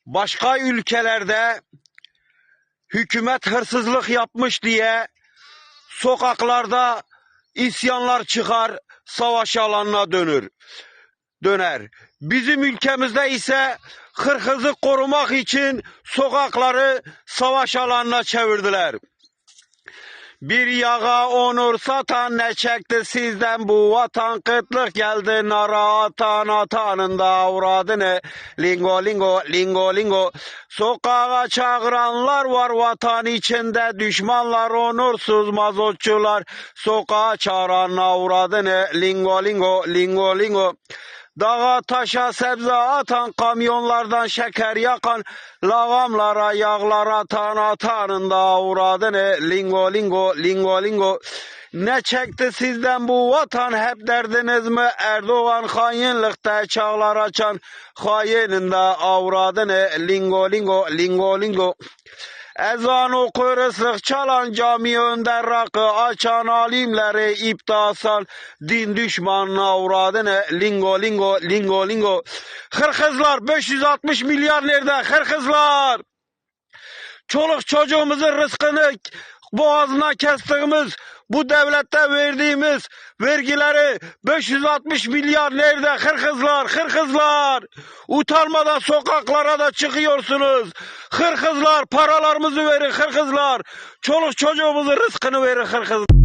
Başka ülkelerde hükümet hırsızlık yapmış diye sokaklarda isyanlar çıkar, savaş alanına döner. Bizim ülkemizde ise hırsızı korumak için sokakları savaş alanına çevirdiler. Bir yağa onur satan ne çekti sizden bu vatan, kıtlık geldi nara atan atanın da avradını lingo lingo lingo lingo. Sokağa çağıranlar var vatan içinde, düşmanlar onursuz mazotçular, sokağa çağıran avradını lingo lingo lingo lingo. Dağa taşa sebze atan, kamyonlardan şeker yakan, lağamlara yağlar atan atanın da avradını lingo lingo lingo lingo. Ne çekti sizden bu vatan, hep derdiniz mi Erdoğan, hainlikte çağlar açan hainin de avradını lingo lingo lingo lingo. Ezan okur ıslık çalan, cami önde rakı açan, alimleri iptasan, din düşmanına avradını lingo lingo lingo lingo. Hırkızlar 560 milyar nerede hırkızlar? Çoluk çocuğumuzun rızkını boğazına kestiğimiz, bu devlette verdiğimiz vergileri 560 milyar nerede hırkızlar, hırkızlar? Utanmadan sokaklara da çıkıyorsunuz. Hırkızlar, paralarımızı verin hırkızlar. Çoluk çocuğumuzun rızkını verin hırkızlar.